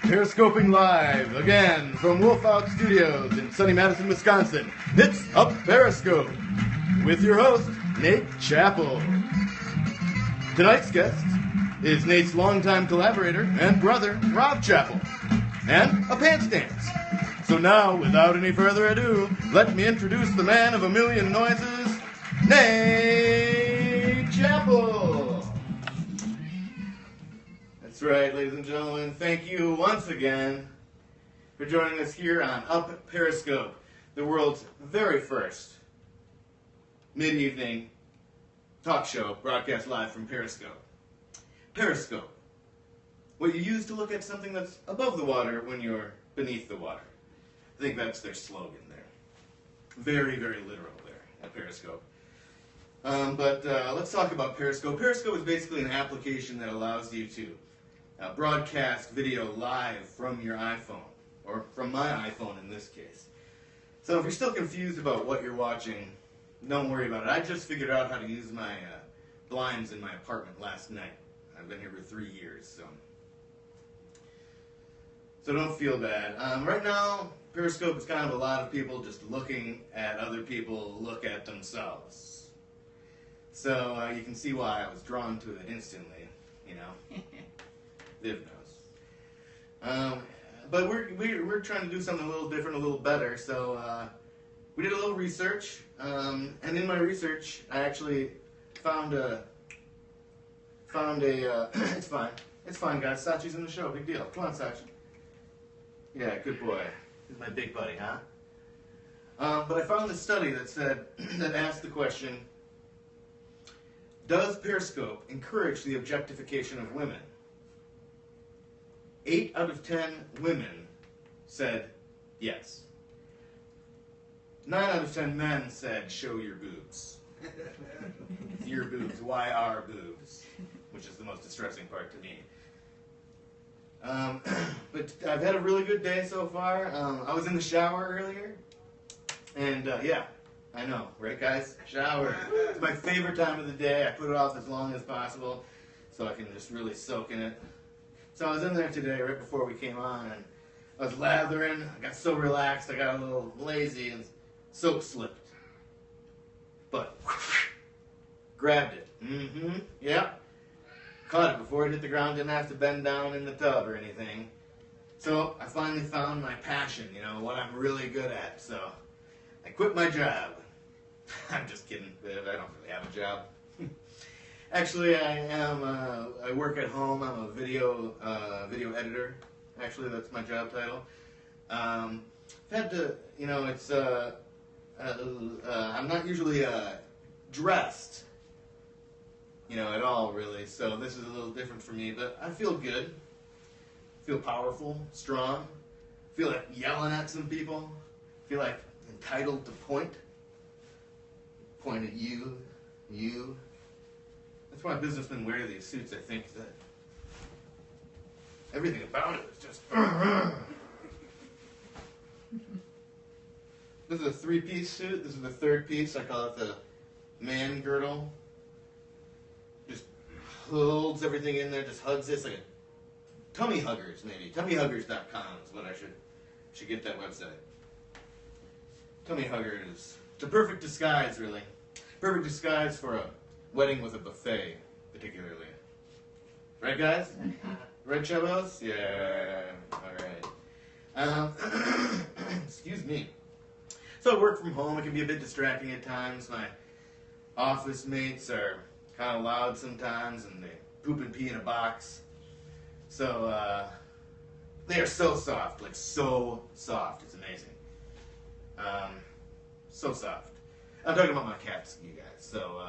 Periscoping live again from Wolfout Studios in sunny Madison, Wisconsin. It's Up Periscope with your host, Nate Chappell. Tonight's guest is Nate's longtime collaborator and brother, Rob Chappell, and a pants dance. So now, without any further ado, let me introduce the man of a million noises, Nate Chappell. That's right, ladies and gentlemen. Thank you once again for joining us here on Up Periscope, the world's very first mid-evening talk show broadcast live from Periscope. Periscope, what you use to look at something that's above the water when you're beneath the water. I think that's their slogan there. Very, very literal there at Periscope. But let's talk about Periscope. Periscope is basically an application that allows you to broadcast video live from your iPhone, or from my iPhone in this case. So if you're still confused about what you're watching, don't worry about it. I just figured out how to use my blinds in my apartment last night. I've been here for 3 years, so don't feel bad. Right now, Periscope is kind of a lot of people just looking at other people look at themselves. So you can see why I was drawn to it instantly, you know. Viv knows. But we're trying to do something a little different, a little better. So we did a little research, and in my research, I actually found a. It's fine, guys. Sachi's in the show. Big deal. Come on, Sachi. Yeah, good boy. He's my big buddy, huh? But I found this study that asked the question: does Periscope encourage the objectification of women? 8 out of 10 women said yes. 9 out of 10 men said, show your boobs. Your boobs. Why are boobs? Which is the most distressing part to me. But I've had a really good day so far. I was in the shower earlier. And yeah, I know, right guys? Shower. It's my favorite time of the day. I put it off as long as possible so I can just really soak in it. So I was in there today right before we came on, and I was lathering. I got so relaxed, I got a little lazy, and soap slipped. But grabbed it. Yeah. Caught it before it hit the ground. Didn't have to bend down in the tub or anything. So I finally found my passion, you know, what I'm really good at. So I quit my job. I'm just kidding. I don't really have a job. Actually, I work at home. I'm a video editor. Actually, that's my job title. I've had to, you know, it's, I'm not usually dressed, you know, at all, really. So this is a little different for me, but I feel good. Feel powerful, strong. Feel like yelling at some people. Feel like entitled to point. Point at you. That's why businessmen wear these suits, I think, that everything about it is just... This is a 3-piece suit. This is the 3rd piece. I call it the man girdle. Just holds everything in there, just hugs this like a tummy huggers, maybe. Tummyhuggers.com is what I should get that website. Tummy huggers. It's a perfect disguise, really. Perfect disguise for a wedding with a buffet, particularly. Right, guys? Right, Chavos? Yeah. All right. Excuse me. So I work from home. It can be a bit distracting at times. My office mates are kind of loud sometimes, and they poop and pee in a box. So they are so soft, like so soft. It's amazing. So soft. I'm talking about my cats, you guys. So,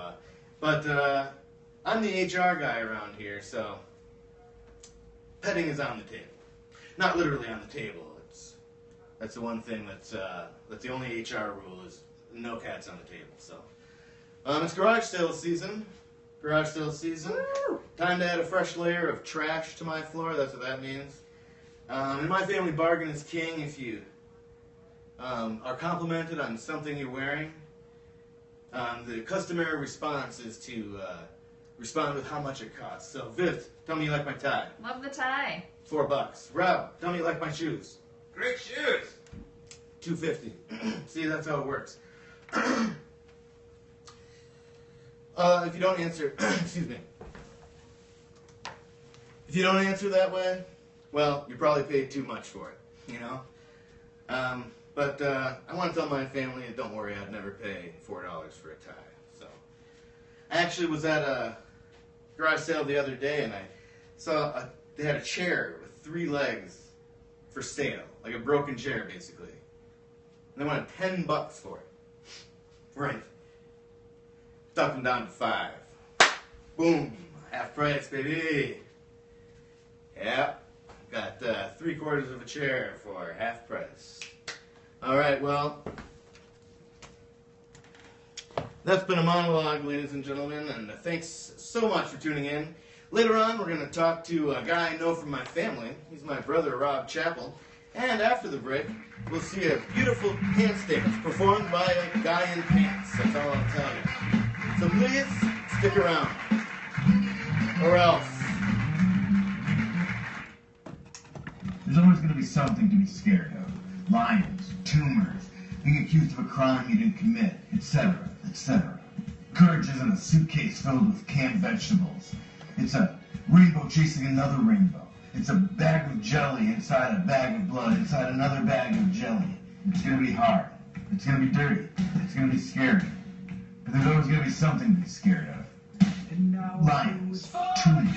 but I'm the HR guy around here, so petting is on the table. Not literally on the table. That's the one thing that's the only HR rule is no cats on the table. So it's garage sale season. Woo! Time to add a fresh layer of trash to my floor. That's what that means. In my family, bargain is king. If you are complimented on something you're wearing, the customary response is to respond with how much it costs. So, Viv, tell me you like my tie. Love the tie. $4. Rob, tell me you like my shoes. Great shoes. $2.50. See, that's how it works. If you don't answer, excuse me. If you don't answer that way, well, you probably paid too much for it, you know? But I want to tell my family, don't worry, I'd never pay $4 for a tie. So, I actually was at a garage sale the other day, and I saw they had a chair with 3 legs for sale, like a broken chair, basically. And they wanted $10 for it. Right. Stuck them down to 5. Boom. Half price, baby. Yep. Got 3/4 of a chair for half price. Alright, well, that's been a monologue, ladies and gentlemen, and thanks so much for tuning in. Later on, we're going to talk to a guy I know from my family. He's my brother, Rob Chappell. And after the break, we'll see a beautiful pants dance performed by a guy in pants. That's all I'll tell you. So please, stick around. Or else. There's always going to be something to be scared of. Lions, tumors, being accused of a crime you didn't commit, etc., etc. Courage isn't a suitcase filled with canned vegetables. It's a rainbow chasing another rainbow. It's a bag of jelly inside a bag of blood, inside another bag of jelly. It's going to be hard. It's going to be dirty. It's going to be scary. But there's always going to be something to be scared of. Lions, tumors.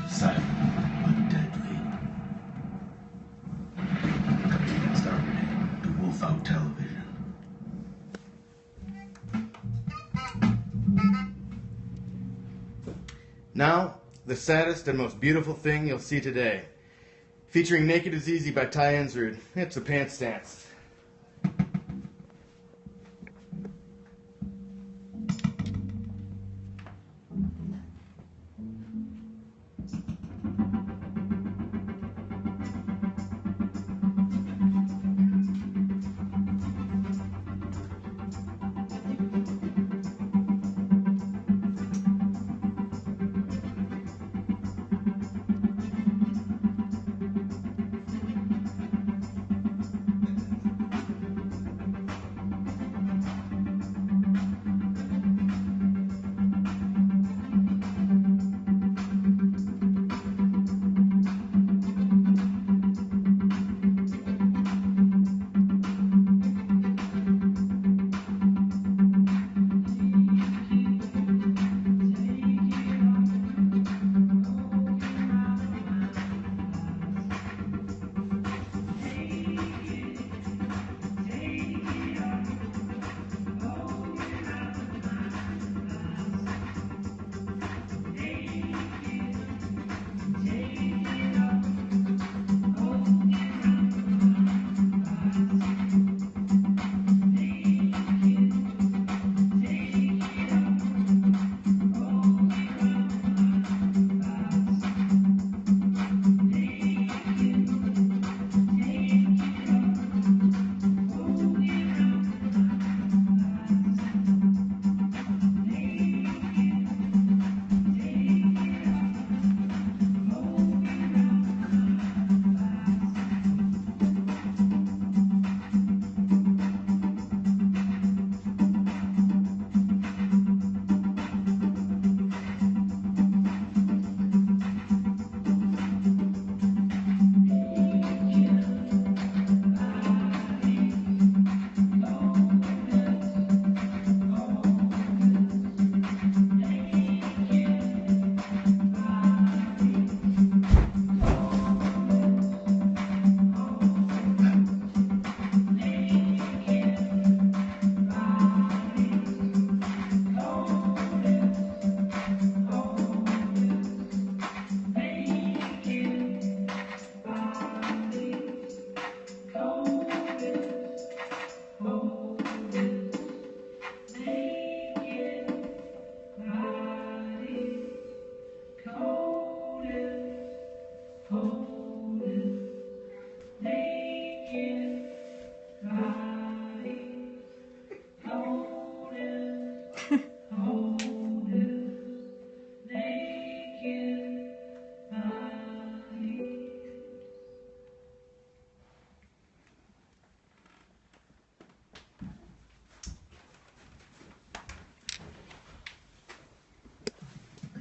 Silent but deadly. Captain Starboard, the Wolf Out Television. Now, the saddest and most beautiful thing you'll see today. Featuring Naked is Easy by Ty Ensrud. It's a pants dance.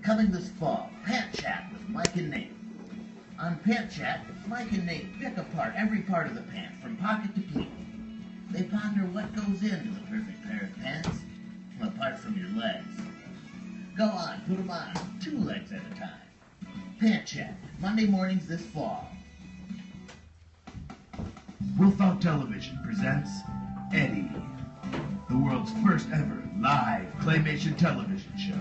Coming this fall, Pant Chat with Mike and Nate. On Pant Chat, Mike and Nate pick apart every part of the pant from pocket to pleat. They ponder what goes into the perfect pair of pants, apart from your legs. Go on, put them on, 2 legs at a time. Pant Chat, Monday mornings this fall. Wolf Out Television presents Eddie, the world's first ever live claymation television show.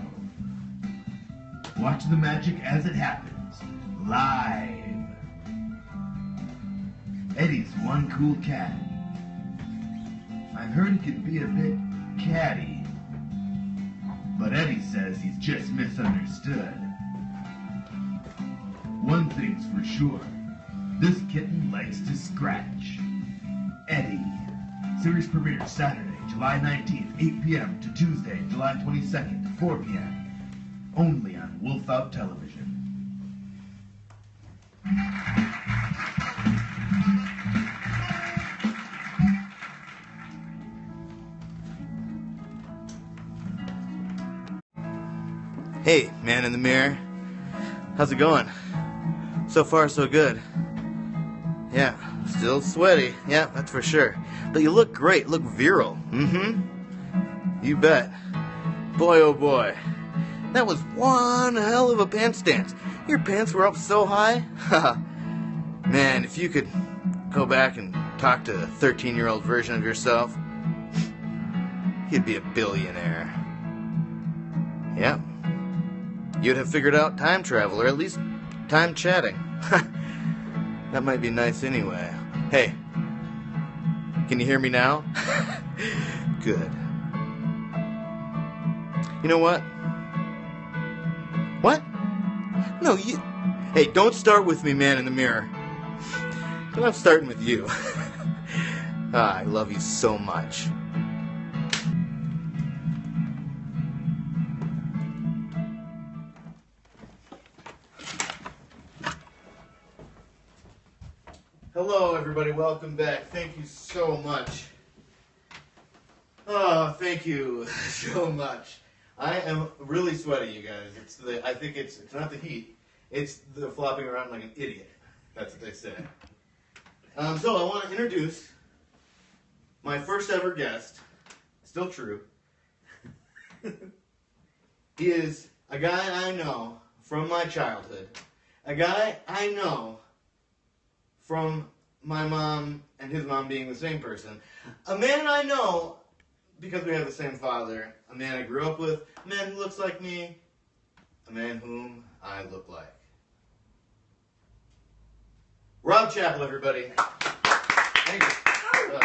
Watch the magic as it happens, live. Eddie's one cool cat. I've heard he can be a bit catty, but Eddie says he's just misunderstood. One thing's for sure, this kitten likes to scratch. Eddie. Series premieres Saturday, July 19th, 8 p.m. to Tuesday, July 22nd, 4 p.m. Only on Wolf Out Television. Hey, man in the mirror. How's it going? So far, so good. Yeah, still sweaty. Yeah, that's for sure. But you look great. Look virile. Mm-hmm. You bet. Boy, oh boy. That was one hell of a pants stance. Your pants were up so high. Man, if you could go back and talk to the 13-year-old version of yourself, you'd be a billionaire. Yep. You'd have figured out time travel, or at least time chatting. That might be nice anyway. Hey, can you hear me now? Good. You know what? What? No, you... Hey, don't start with me, man in the mirror. I'm starting with you. I love you so much. Hello, everybody. Welcome back. Thank you so much. Oh, thank you so much. I am really sweaty, you guys. I think it's not the heat. It's the flopping around like an idiot. That's what they say. So I want to introduce my first ever guest. Still true. He is a guy I know from my childhood. A guy I know from my mom and his mom being the same person. A man I know because we have the same father. A man I grew up with. A man who looks like me. A man whom I look like. Rob Chappell, everybody. Thank you.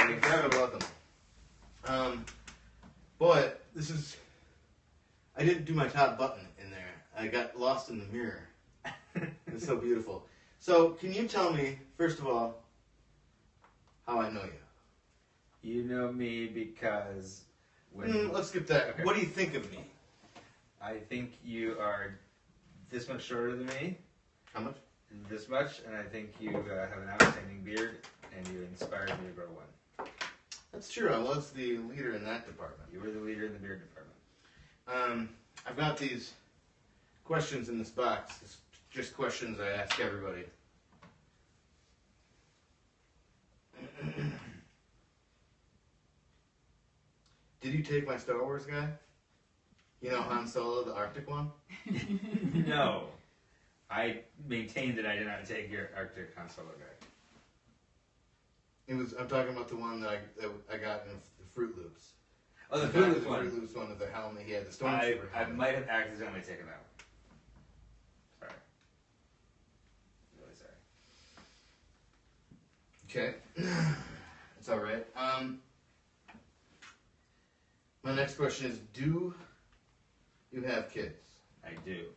You're very welcome. Boy, this is... I didn't do my top button in there. I got lost in the mirror. It's so beautiful. So, can you tell me, first of all, how I know you? You know me because when... let's skip that. Okay. What do you think of me? I think you are this much shorter than me. How much? This much, and I think you have an outstanding beard, and you inspired me to grow one. That's true. I was the leader in that department. You were the leader in the beard department. I've got these questions in this box. It's just questions I ask everybody. Did you take my Star Wars guy? You know Han Solo, the Arctic one? No. I maintain that I did not take your Arctic Han Solo guy. I'm talking about the one that I got in the Fruit Loops. Oh, the Fruit Loops one. The Fruit Loops one with the helmet. He had the stormtrooper I helmet. might have accidentally taken that one. Sorry. Really sorry. Okay. It's alright. My next question is, do you have kids? I do.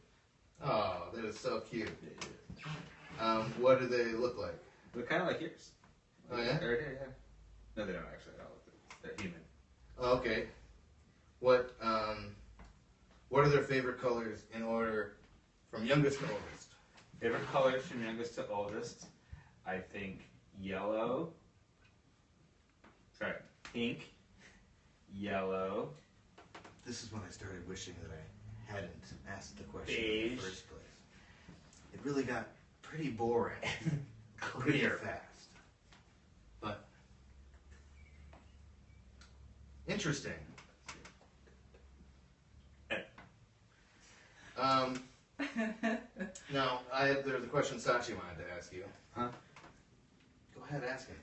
Oh, that is so cute. What do they look like? They're kind of like yours. Oh, yeah? They're right here, yeah. No, they don't actually at all. They're human. Oh, okay. What are their favorite colors in order from youngest to oldest? Favorite colors from youngest to oldest? I think yellow. Sorry, pink, yellow. This is when I started wishing that I hadn't asked the question. Beige. first place. It really got pretty boring. Pretty Clear. fast. But interesting. Now, there's a question Sachi wanted to ask you. Huh? Go ahead, ask him.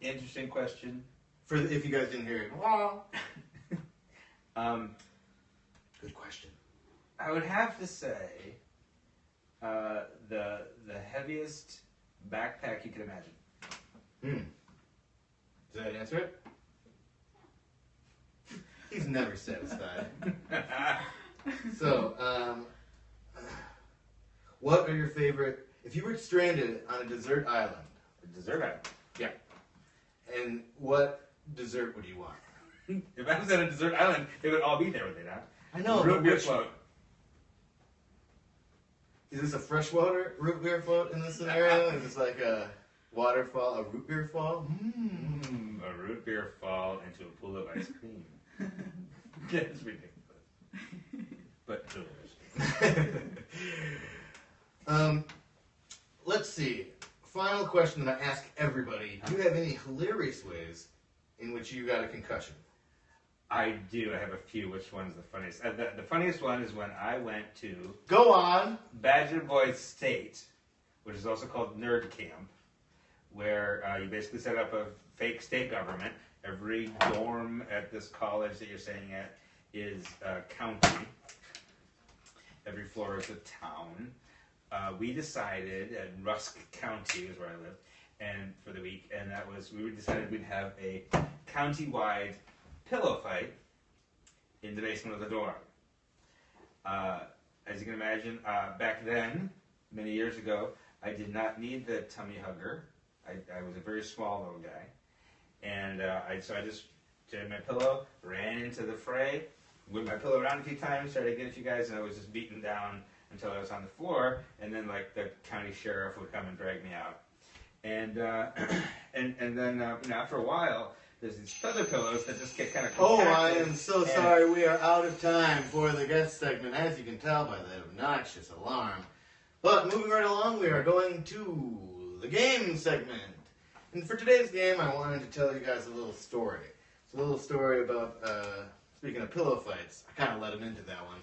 Interesting question. If you guys didn't hear it. Good question. I would have to say the heaviest backpack you can imagine. Does that answer it? He's never satisfied. So, what are your favorite... If you were stranded on a desert island... A dessert item. Yeah. And what dessert would you want? If I was at a desert island, they would all be there, would they not? I know. Root beer float. Is this a freshwater root beer float in this scenario? Is this like a waterfall, a root beer fall? A root beer fall into a pool of ice cream. That's ridiculous. But delicious. Let's see. Final question that I ask everybody. Do you have any hilarious ways in which you got a concussion? I do. I have a few. Which one's the funniest? The funniest one is when I went to Go on. Badger Boy State, which is also called Nerd Camp, where you basically set up a fake state government. Every dorm at this college that you're staying at is a county. Every floor is a town. We decided, and Rusk County is where I live, and for the week, and we decided we'd have a county-wide pillow fight in the basement of the dorm. As you can imagine, back then, many years ago, I did not need the tummy hugger. I was a very small little guy. And so I just did my pillow, ran into the fray, whipped my pillow around a few times, started to get a few guys, and I was just beaten down until I was on the floor, and then like the county sheriff would come and drag me out. And then after a while, there's these feather pillows that just get kind of compacted. Oh, I am so sorry. We are out of time for the guest segment, as you can tell by that obnoxious alarm. But moving right along, we are going to the game segment. And for today's game, I wanted to tell you guys a little story. It's a little story about, speaking of pillow fights, I kind of let him into that one.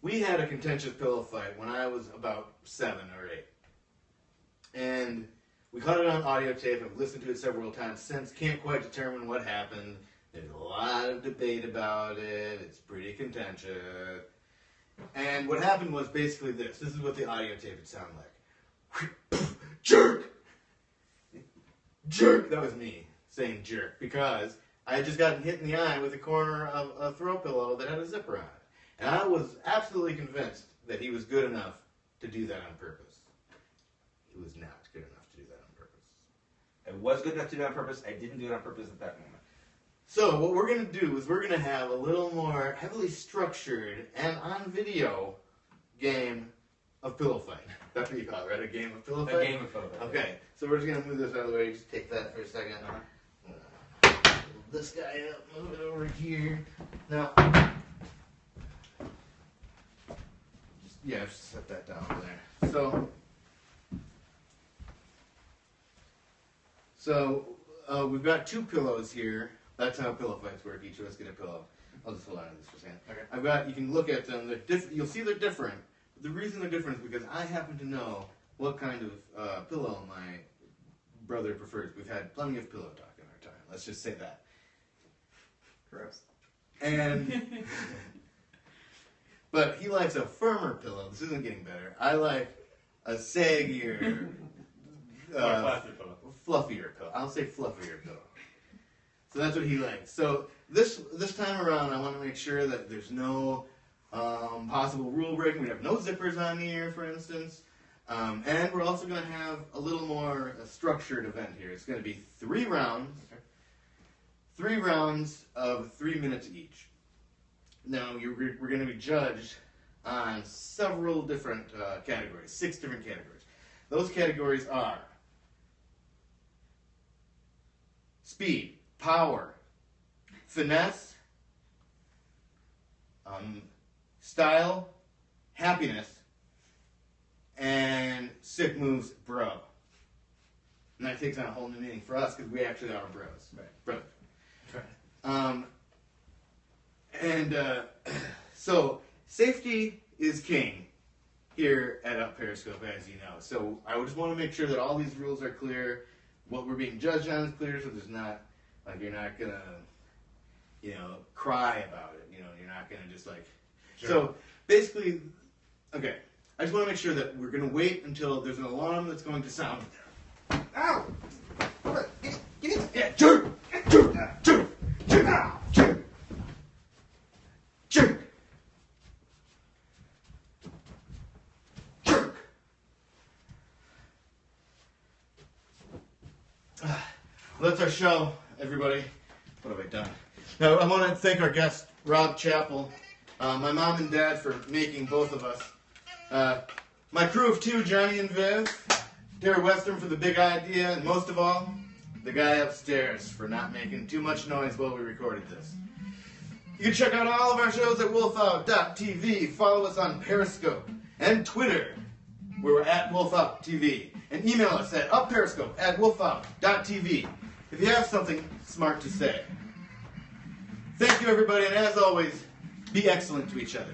We had a contentious pillow fight when I was about 7 or 8. And we caught it on audio tape. I've listened to it several times since. Can't quite determine what happened. There's a lot of debate about it. It's pretty contentious. And what happened was basically this. This is what the audio tape would sound like. Jerk! Jerk! That was me saying jerk because I had just gotten hit in the eye with a corner of a throw pillow that had a zipper on it. And I was absolutely convinced that he was good enough to do that on purpose. He was not good enough to do that on purpose. I was good enough to do it on purpose. I didn't do it on purpose at that moment. So what we're going to do is we're going to have a little more heavily structured and on video game of pillow fight. That's what you call it, right? A game of pillow fight? A game of pillow fight. Okay, so we're just going to move this out of the way. Just take that for a second. This guy up, move it over here. Now, just set that down over there. So we've got 2 pillows here. That's how pillow fights work. Each of us get a pillow. I'll just hold on to this for a second. Okay. You can look at them. You'll see they're different. The reason they're different is because I happen to know what kind of pillow my brother prefers. We've had plenty of pillow talk in our time. Let's just say that. Gross. And but he likes a firmer pillow. This isn't getting better. I like a saggier, fluffier pillow. I'll say fluffier pillow. So that's what he likes. So this time around, I want to make sure that there's no possible rule breaking. We have no zippers on here, for instance. And we're also going to have a little more structured event here. It's going to be 3 rounds. 3 rounds of 3 minutes each. Now, we're going to be judged on several different categories, 6 different categories. Those categories are speed, power, finesse, style, happiness, and sick moves, bro. And that takes on a whole new meaning for us because we actually are bros. Right. Bro. Right. So safety is king here at Up Periscope, as you know. So I just want to make sure that all these rules are clear. What we're being judged on is clear, so there's not, like, you're not gonna, cry about it. You're not gonna just like. Sure. So basically, okay. I just want to make sure that we're gonna wait until there's an alarm that's going to sound. Ow! Get it! Yeah, jerk! Jerk! Jerk! Jerk! Jerk! Jerk! Jerk! Well, that's our show, everybody. What have I done? Now, I want to thank our guest, Rob Chappell, my mom and dad for making both of us, my crew of two, Johnny and Viv, Terry Western for the big idea, and most of all, the guy upstairs for not making too much noise while we recorded this. You can check out all of our shows at wolfout.tv. Follow us on Periscope and Twitter, where we're at wolfout.tv. And email us at upperiscope@wolfout.tv if you have something smart to say. Thank you, everybody, and as always, be excellent to each other.